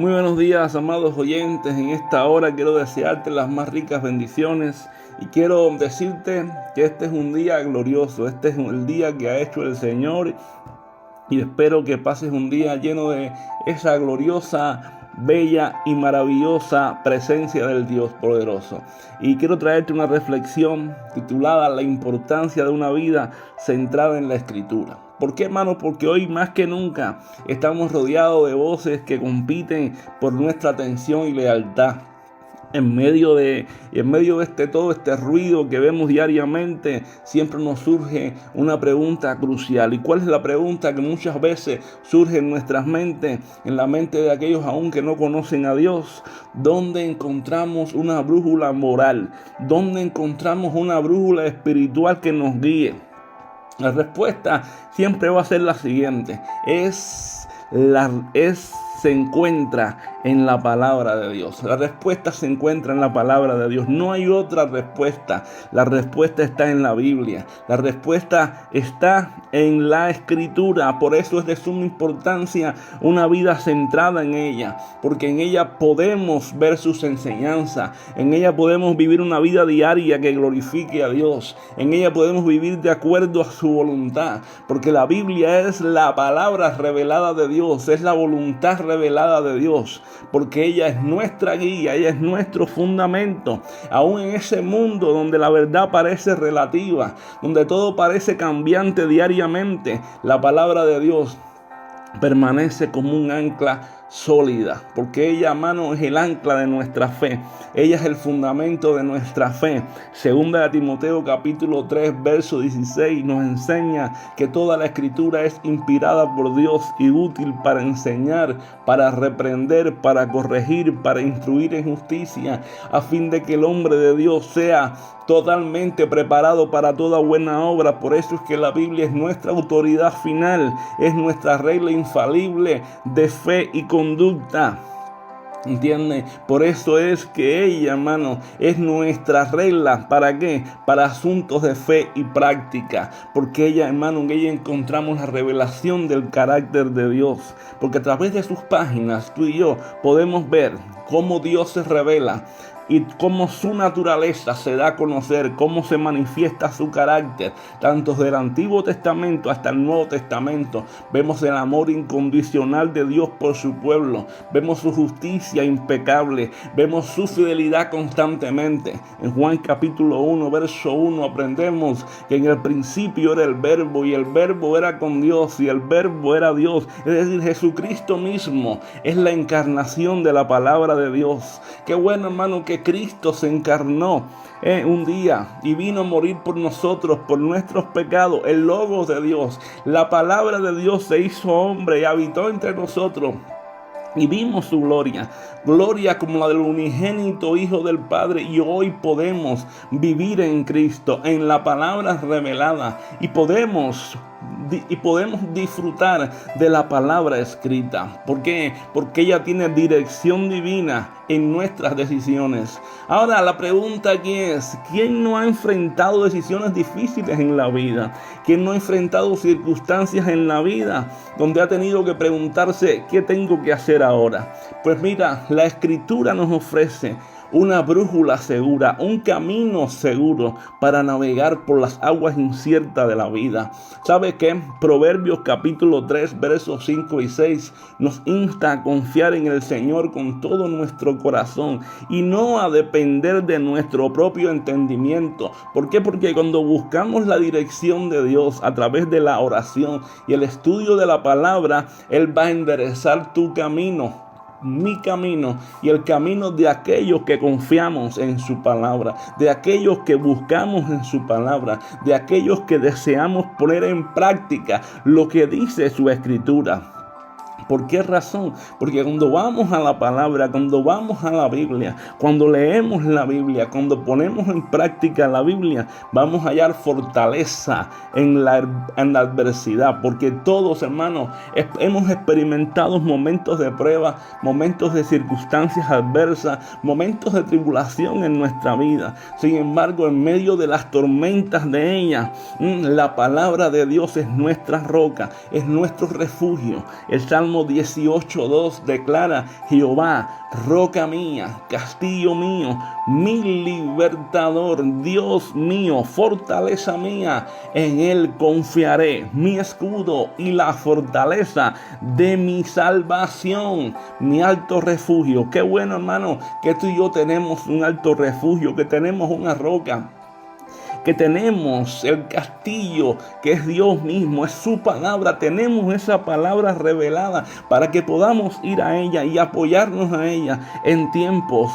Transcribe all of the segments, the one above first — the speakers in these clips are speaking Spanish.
Muy buenos días, amados oyentes. En esta hora quiero desearte las más ricas bendiciones y quiero decirte que este es un día glorioso. Este es el día que ha hecho el Señor y espero que pases un día lleno de esa gloriosa, bella y maravillosa presencia del Dios poderoso. Y quiero traerte una reflexión titulada La importancia de una vida centrada en la Escritura. ¿Por qué, hermano? Porque hoy más que nunca estamos rodeados de voces que compiten por nuestra atención y lealtad. En medio de todo este ruido que vemos diariamente, siempre nos surge una pregunta crucial. ¿Y cuál es la pregunta que muchas veces surge en nuestras mentes, en la mente de aquellos aún que no conocen a Dios? ¿Dónde encontramos una brújula moral? ¿Dónde encontramos una brújula espiritual que nos guíe? La respuesta siempre va a ser la siguiente. Se encuentra en la palabra de Dios. La respuesta se encuentra en la palabra de Dios. No hay otra respuesta. La respuesta está en la Biblia. La respuesta está en la Escritura. Por eso es de suma importancia una vida centrada en ella, porque en ella podemos ver sus enseñanzas. En ella podemos vivir una vida diaria que glorifique a Dios. En ella podemos vivir de acuerdo a su voluntad, porque la Biblia es la palabra revelada de Dios, es la voluntad revelada de Dios, porque ella es nuestra guía, ella es nuestro fundamento. Aún en ese mundo donde la verdad parece relativa, donde todo parece cambiante diariamente, la palabra de Dios permanece como un ancla sólida, porque ella, hermano, es el ancla de nuestra fe. Ella es el fundamento de nuestra fe. Segunda de Timoteo capítulo 3 verso 16 nos enseña que toda la Escritura es inspirada por Dios y útil para enseñar, para reprender, para corregir, para instruir en justicia, a fin de que el hombre de Dios sea totalmente preparado para toda buena obra. Por eso es que la Biblia es nuestra autoridad final, es nuestra regla infalible de fe y conducta. ¿Entiende? Por eso es que ella, hermano, es nuestra regla. ¿Para qué? Para asuntos de fe y práctica. Porque ella, hermano, en ella encontramos la revelación del carácter de Dios. Porque a través de sus páginas, tú y yo podemos ver cómo Dios se revela y cómo su naturaleza se da a conocer, cómo se manifiesta su carácter, tanto del Antiguo Testamento hasta el Nuevo Testamento. Vemos el amor incondicional de Dios por su pueblo, vemos su justicia impecable, vemos su fidelidad constantemente. En Juan capítulo 1, verso 1, aprendemos que en el principio era el Verbo, y el Verbo era con Dios, y el Verbo era Dios. Es decir, Jesucristo mismo es la encarnación de la palabra de Dios. Qué bueno, hermano, que Cristo se encarnó un día y vino a morir por nosotros, por nuestros pecados. El Logos de Dios, la palabra de Dios, se hizo hombre y habitó entre nosotros. Y vimos su gloria como la del unigénito Hijo del Padre. Y hoy podemos vivir en Cristo, en la palabra revelada, y podemos disfrutar de la palabra escrita. ¿Por qué? Porque ella tiene dirección divina en nuestras decisiones. Ahora la pregunta aquí es: ¿quién no ha enfrentado decisiones difíciles en la vida? ¿Quién no ha enfrentado circunstancias en la vida donde ha tenido que preguntarse qué tengo que hacer ahora? Pues mira, la Escritura nos ofrece una brújula segura, un camino seguro para navegar por las aguas inciertas de la vida. ¿Sabe qué? Proverbios capítulo 3, versos 5 y 6 nos insta a confiar en el Señor con todo nuestro corazón y no a depender de nuestro propio entendimiento. ¿Por qué? Porque cuando buscamos la dirección de Dios a través de la oración y el estudio de la palabra, Él va a enderezar tu camino, mi camino y el camino de aquellos que confiamos en su palabra, de aquellos que buscamos en su palabra, de aquellos que deseamos poner en práctica lo que dice su Escritura. ¿Por qué razón? Porque cuando vamos a la palabra, cuando vamos a la Biblia, cuando leemos la Biblia, cuando ponemos en práctica la Biblia, vamos a hallar fortaleza en la adversidad. Porque todos, hermanos, hemos experimentado momentos de prueba, momentos de circunstancias adversas, momentos de tribulación en nuestra vida. Sin embargo, en medio de las tormentas de ella, la palabra de Dios es nuestra roca, es nuestro refugio. El Salmo Salmo 18:2 declara: Jehová, roca mía, castillo mío, mi libertador, Dios mío, fortaleza mía, en él confiaré, mi escudo y la fortaleza de mi salvación, mi alto refugio. Qué bueno, hermano, que tú y yo tenemos un alto refugio, que tenemos una roca, que tenemos el castillo que es Dios mismo, es su palabra. Tenemos esa palabra revelada para que podamos ir a ella y apoyarnos a ella en tiempos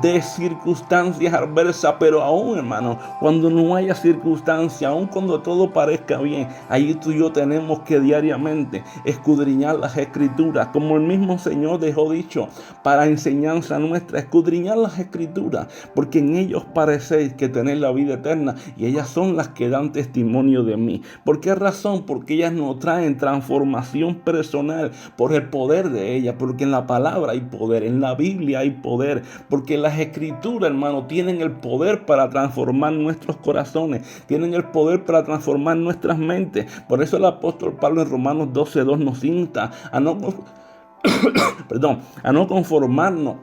de circunstancias adversas. Pero aún, hermano, cuando no haya circunstancia, aún cuando todo parezca bien, ahí tú y yo tenemos que diariamente escudriñar las escrituras, como el mismo Señor dejó dicho para enseñanza nuestra: escudriñar las escrituras, porque en ellos parecéis que tenéis la vida eterna, y ellas son las que dan testimonio de mí. ¿Por qué razón? Porque ellas nos traen transformación personal por el poder de ellas, porque en la palabra hay poder, en la Biblia hay poder, porque las escrituras, hermano, tienen el poder para transformar nuestros corazones, tienen el poder para transformar nuestras mentes. Por eso el apóstol Pablo en Romanos 12:2 nos insta a no conformarnos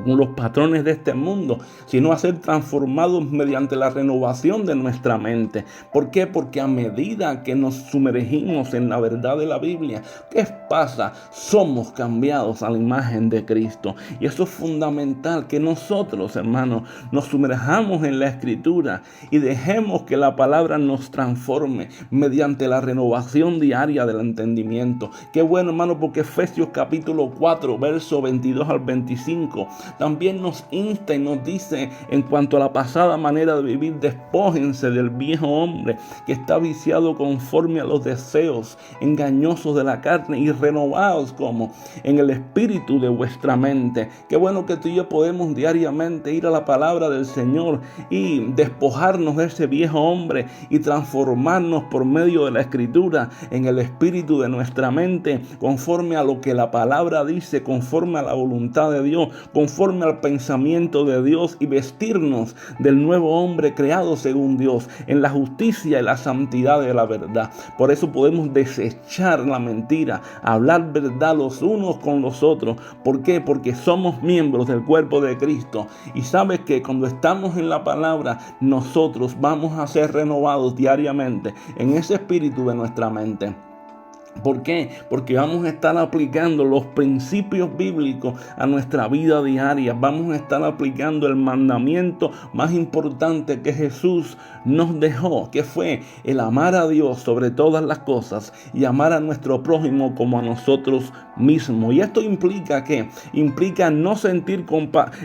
con los patrones de este mundo, sino a ser transformados mediante la renovación de nuestra mente. ¿Por qué? Porque a medida que nos sumergimos en la verdad de la Biblia, ¿qué pasa? Somos cambiados a la imagen de Cristo. Y eso es fundamental, que nosotros, hermanos, nos sumerjamos en la Escritura y dejemos que la palabra nos transforme mediante la renovación diaria del entendimiento. Qué bueno, hermano, porque Efesios capítulo 4, verso 22 al 25, también nos insta y nos dice: en cuanto a la pasada manera de vivir, despójense del viejo hombre que está viciado conforme a los deseos engañosos de la carne, y renovaos como en el espíritu de vuestra mente. Qué bueno que tú y yo podemos diariamente ir a la palabra del Señor y despojarnos de ese viejo hombre y transformarnos por medio de la escritura en el espíritu de nuestra mente, conforme a lo que la palabra dice, conforme a la voluntad de Dios, conforme al pensamiento de Dios, y vestirnos del nuevo hombre creado según Dios, en la justicia y la santidad de la verdad. Por eso podemos desechar la mentira, hablar verdad los unos con los otros. ¿Por qué? Porque somos miembros del cuerpo de Cristo, y sabes que cuando estamos en la palabra, nosotros vamos a ser renovados diariamente en ese espíritu de nuestra mente. ¿Por qué? Porque vamos a estar aplicando los principios bíblicos a nuestra vida diaria. Vamos a estar aplicando el mandamiento más importante que Jesús nos dejó, que fue el amar a Dios sobre todas las cosas y amar a nuestro prójimo como a nosotros mismos. Y esto implica ¿qué? Implica no sentir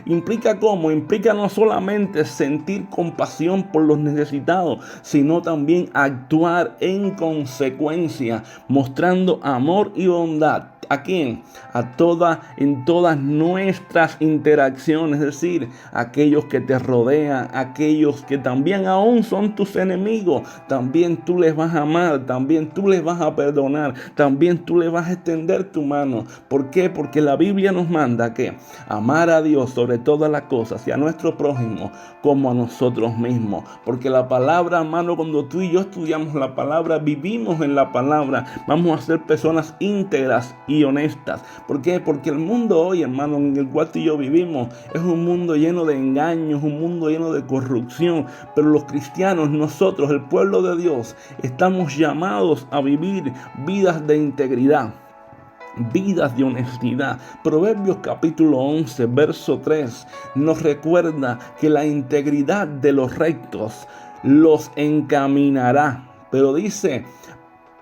implica no solamente sentir compasión por los necesitados, sino también actuar en consecuencia, mostrando amor y bondad. ¿A quién? En todas nuestras interacciones, es decir, aquellos que te rodean, aquellos que también aún son tus enemigos, también tú les vas a amar, también tú les vas a perdonar, también tú les vas a extender tu mano. ¿Por qué? Porque la Biblia nos manda que amar a Dios sobre todas las cosas y a nuestro prójimo como a nosotros mismos. Porque la palabra, hermano, cuando tú y yo estudiamos la palabra, vivimos en la palabra, vamos a ser personas íntegras y honestas. ¿Por qué? Porque el mundo hoy, hermano, en el cual tú y yo vivimos, es un mundo lleno de engaños, un mundo lleno de corrupción. Pero los cristianos, nosotros, el pueblo de Dios, estamos llamados a vivir vidas de integridad, vidas de honestidad. Proverbios capítulo 11, verso 3 nos recuerda que la integridad de los rectos los encaminará. Pero dice: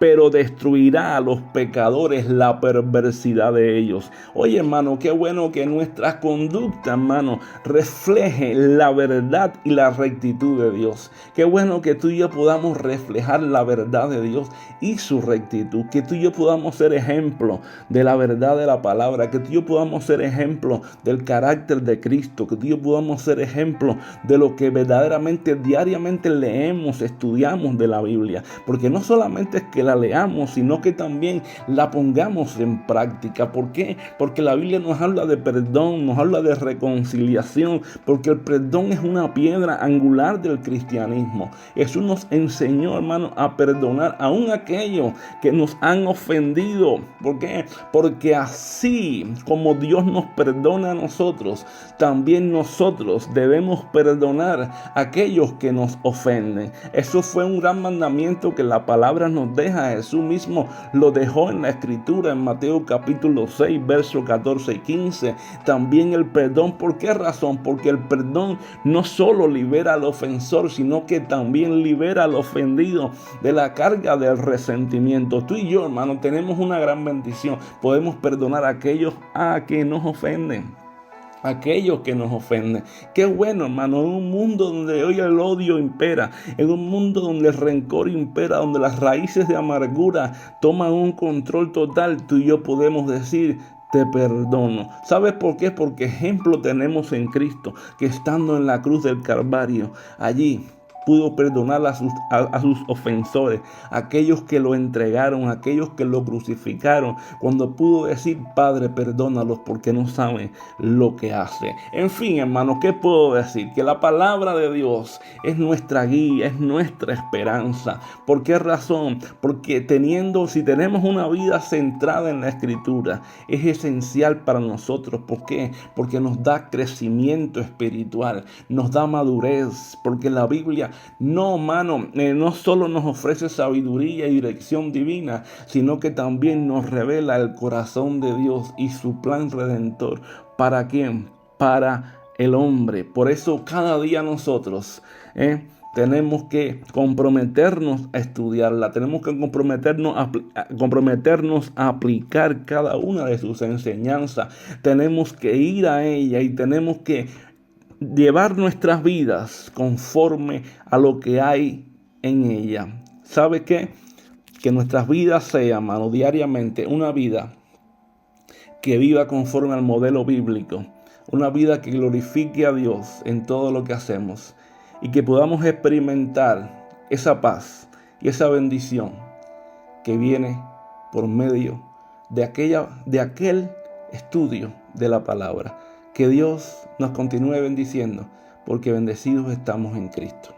pero destruirá a los pecadores la perversidad de ellos. Oye, hermano, qué bueno que nuestra conducta, hermano, refleje la verdad y la rectitud de Dios. Qué bueno que tú y yo podamos reflejar la verdad de Dios y su rectitud. Que tú y yo podamos ser ejemplo de la verdad de la palabra. Que tú y yo podamos ser ejemplo del carácter de Cristo. Que tú y yo podamos ser ejemplo de lo que verdaderamente diariamente leemos, estudiamos de la Biblia. Porque no solamente es que la la leamos, sino que también la pongamos en práctica. ¿Por qué? Porque la Biblia nos habla de perdón, nos habla de reconciliación, porque el perdón es una piedra angular del cristianismo. Jesús nos enseñó, hermano, a perdonar aún aquellos que nos han ofendido. ¿Por qué? Porque así como Dios nos perdona a nosotros, también nosotros debemos perdonar a aquellos que nos ofenden. Eso fue un gran mandamiento que la palabra nos deja. Jesús mismo lo dejó en la escritura en Mateo capítulo 6, versos 14 y 15. También el perdón. ¿Por qué razón? Porque el perdón no solo libera al ofensor, sino que también libera al ofendido de la carga del resentimiento. Tú y yo, hermano, tenemos una gran bendición. Podemos perdonar a aquellos que nos ofenden. Aquellos que nos ofenden. Qué bueno, hermano, en un mundo donde hoy el odio impera, en un mundo donde el rencor impera, donde las raíces de amargura toman un control total, tú y yo podemos decir: te perdono. ¿Sabes por qué? Porque ejemplo tenemos en Cristo, que estando en la cruz del Calvario, allí pudo perdonar a sus ofensores, aquellos que lo entregaron, aquellos que lo crucificaron, cuando pudo decir: Padre, perdónalos porque no saben lo que hacen. En fin, hermano, ¿qué puedo decir? Que la palabra de Dios es nuestra guía, es nuestra esperanza. ¿Por qué razón? Porque si tenemos una vida centrada en la Escritura, es esencial para nosotros. ¿Por qué? Porque nos da crecimiento espiritual, nos da madurez, porque la Biblia no solo nos ofrece sabiduría y dirección divina, sino que también nos revela el corazón de Dios y su plan redentor. ¿Para quién? Para el hombre. Por eso cada día nosotros tenemos que comprometernos a estudiarla, tenemos que comprometernos a aplicar cada una de sus enseñanzas, tenemos que ir a ella y tenemos que llevar nuestras vidas conforme a lo que hay en ella. ¿Sabe qué? Que nuestras vidas sean, hermano, diariamente una vida que viva conforme al modelo bíblico, una vida que glorifique a Dios en todo lo que hacemos y que podamos experimentar esa paz y esa bendición que viene por medio de aquel estudio de la palabra. Que Dios nos continúe bendiciendo, porque bendecidos estamos en Cristo.